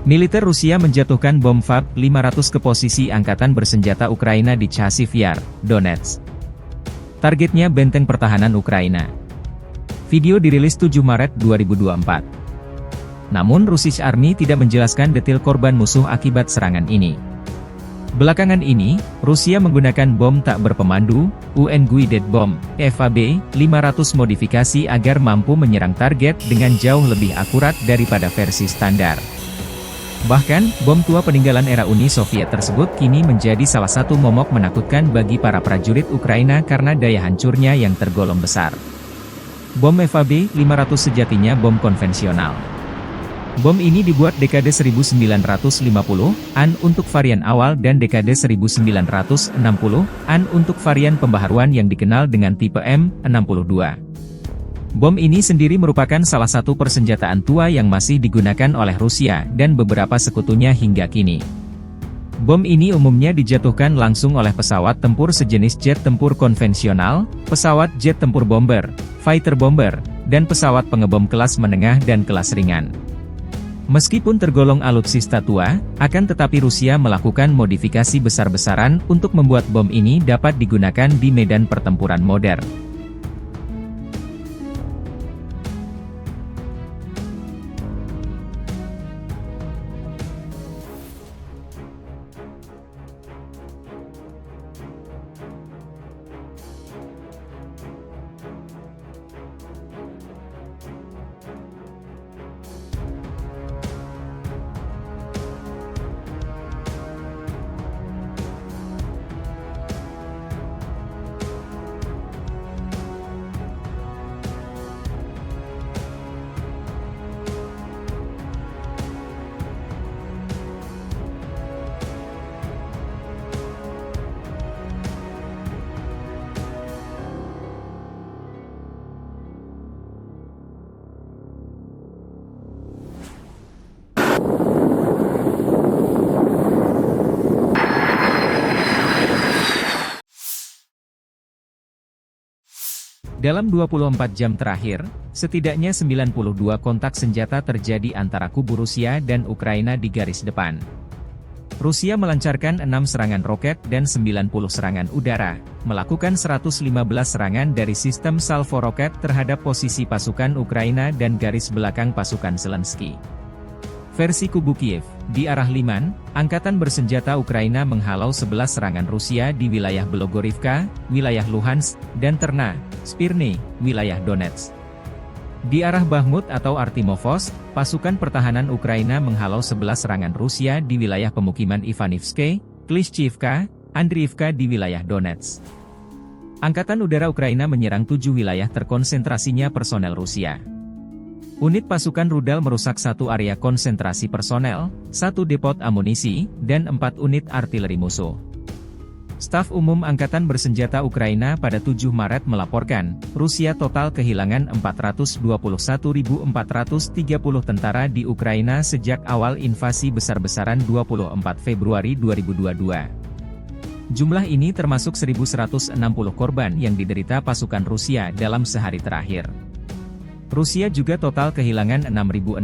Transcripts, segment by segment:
Militer Rusia menjatuhkan bom FAB-500 ke posisi angkatan bersenjata Ukraina di Chasiv Yar, Donetsk. Targetnya benteng pertahanan Ukraina. Video dirilis 7 Maret 2024. Namun Russian Army tidak menjelaskan detail korban musuh akibat serangan ini. Belakangan ini, Rusia menggunakan bom tak berpemandu, Unguided Bomb, FAB-500 modifikasi agar mampu menyerang target dengan jauh lebih akurat daripada versi standar. Bahkan, bom tua peninggalan era Uni Soviet tersebut kini menjadi salah satu momok menakutkan bagi para prajurit Ukraina karena daya hancurnya yang tergolong besar. Bom FAB-500 sejatinya bom konvensional. Bom ini dibuat dekade 1950-an untuk varian awal dan dekade 1960-an untuk varian pembaharuan yang dikenal dengan tipe M62. Bom ini sendiri merupakan salah satu persenjataan tua yang masih digunakan oleh Rusia dan beberapa sekutunya hingga kini. Bom ini umumnya dijatuhkan langsung oleh pesawat tempur sejenis jet tempur konvensional, pesawat jet tempur bomber, fighter bomber, dan pesawat pengebom kelas menengah dan kelas ringan. Meskipun tergolong alutsista tua, akan tetapi Rusia melakukan modifikasi besar-besaran untuk membuat bom ini dapat digunakan di medan pertempuran modern. Dalam 24 jam terakhir, setidaknya 92 kontak senjata terjadi antara kubu Rusia dan Ukraina di garis depan. Rusia melancarkan 6 serangan roket dan 90 serangan udara, melakukan 115 serangan dari sistem salvo roket terhadap posisi pasukan Ukraina dan garis belakang pasukan Zelensky. Versi kubu Kiev, di arah Liman, angkatan bersenjata Ukraina menghalau 11 serangan Rusia di wilayah Belogorivka, wilayah Luhansk, dan Terna, Spirny, wilayah Donetsk. Di arah Bakhmut atau Artyomovsk, pasukan pertahanan Ukraina menghalau 11 serangan Rusia di wilayah pemukiman Ivanivske, Klishchiivka, Andriivka di wilayah Donetsk. Angkatan udara Ukraina menyerang 7 wilayah terkonsentrasinya personel Rusia. Unit pasukan rudal merusak 1 area konsentrasi personel, 1 depot amunisi, dan 4 unit artileri musuh. Staf Umum Angkatan Bersenjata Ukraina pada 7 Maret melaporkan, Rusia total kehilangan 421.430 tentara di Ukraina sejak awal invasi besar-besaran 24 Februari 2022. Jumlah ini termasuk 1.160 korban yang diderita pasukan Rusia dalam sehari terakhir. Rusia juga total kehilangan 6.695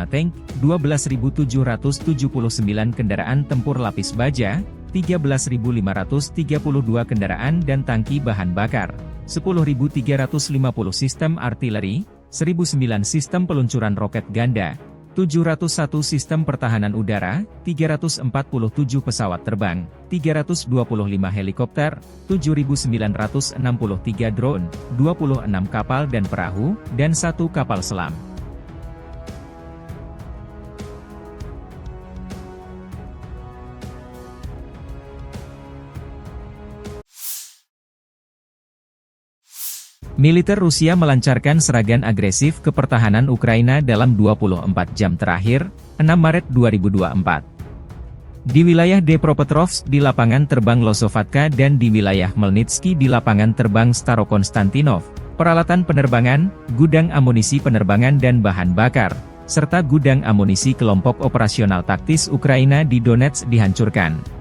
tank, 12.779 kendaraan tempur lapis baja, 13.532 kendaraan dan tangki bahan bakar, 10.350 sistem artileri, 1.009 sistem peluncuran roket ganda, 701 sistem pertahanan udara, 347 pesawat terbang, 325 helikopter, 7.963 drone, 26 kapal dan perahu, dan 1 kapal selam. Militer Rusia melancarkan serangan agresif ke pertahanan Ukraina dalam 24 jam terakhir, 6 Maret 2024. Di wilayah Dnipropetrovsk di lapangan terbang Losovatka dan di wilayah Melnitsky di lapangan terbang Starokonstantinov, peralatan penerbangan, gudang amunisi penerbangan dan bahan bakar, serta gudang amunisi kelompok operasional taktis Ukraina di Donetsk dihancurkan.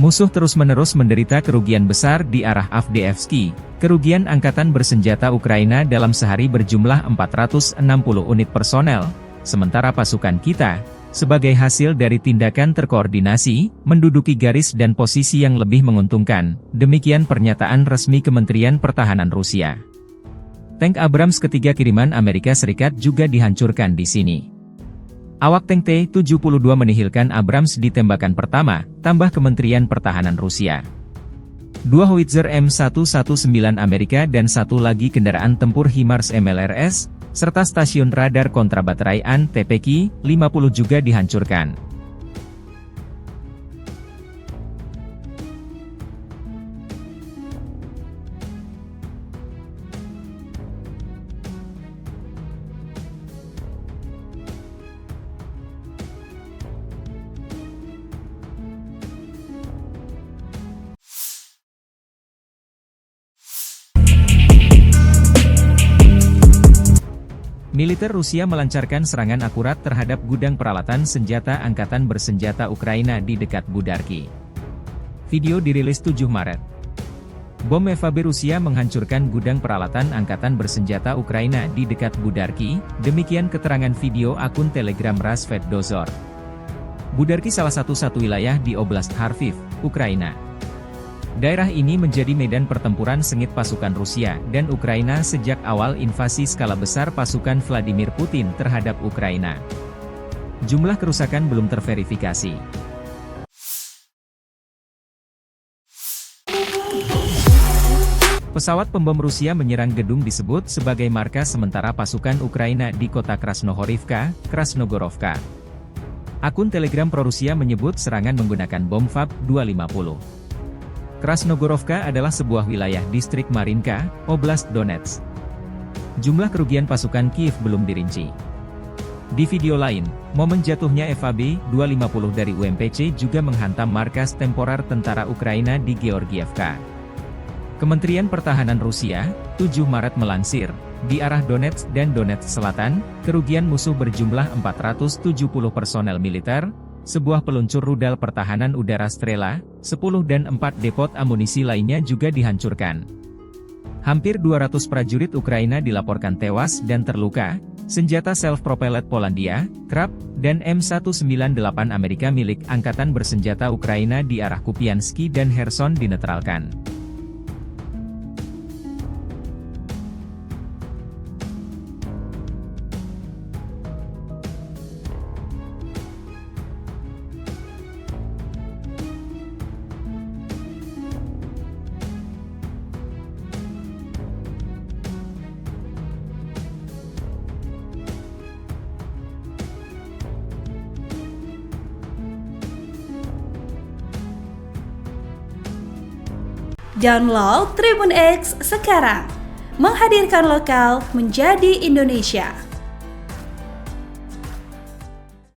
Musuh terus-menerus menderita kerugian besar di arah Avdiivka. Kerugian angkatan bersenjata Ukraina dalam sehari berjumlah 460 unit personel, sementara pasukan kita, sebagai hasil dari tindakan terkoordinasi, menduduki garis dan posisi yang lebih menguntungkan. Demikian pernyataan resmi Kementerian Pertahanan Rusia. Tank Abrams ketiga kiriman Amerika Serikat juga dihancurkan di sini. Awak tank T-72 menihilkan Abrams di tembakan pertama, tambah Kementerian Pertahanan Rusia. 2 Howitzer M119 Amerika dan satu lagi kendaraan tempur HIMARS MLRS, serta stasiun radar kontrabateraian TPK-50 juga dihancurkan. Militer Rusia melancarkan serangan akurat terhadap gudang peralatan senjata angkatan bersenjata Ukraina di dekat Budarki. Video dirilis 7 Maret. Bom FAB Rusia menghancurkan gudang peralatan angkatan bersenjata Ukraina di dekat Budarki, demikian keterangan video akun Telegram Rasvet Dozor. Budarki salah satu wilayah di Oblast Kharkiv, Ukraina. Daerah ini menjadi medan pertempuran sengit pasukan Rusia dan Ukraina sejak awal invasi skala besar pasukan Vladimir Putin terhadap Ukraina. Jumlah kerusakan belum terverifikasi. Pesawat pembom Rusia menyerang gedung disebut sebagai markas sementara pasukan Ukraina di kota Krasnohorivka, Krasnogorovka. Akun Telegram pro-Rusia menyebut serangan menggunakan bom FAB-250. Krasnogorovka adalah sebuah wilayah distrik Marinka, Oblast Donetsk. Jumlah kerugian pasukan Kiev belum dirinci. Di video lain, momen jatuhnya FAB-250 dari UMPC juga menghantam markas temporer tentara Ukraina di Georgievka. Kementerian Pertahanan Rusia, 7 Maret melansir, di arah Donetsk dan Donetsk Selatan, kerugian musuh berjumlah 470 personel militer, sebuah peluncur rudal pertahanan udara Strela, 10 dan 4 depot amunisi lainnya juga dihancurkan. Hampir 200 prajurit Ukraina dilaporkan tewas dan terluka, senjata self-propelled Polandia, Krab, dan M198 Amerika milik Angkatan Bersenjata Ukraina di arah Kupiansky dan Kherson dinetralkan. Download Tribun X sekarang, menghadirkan lokal menjadi Indonesia.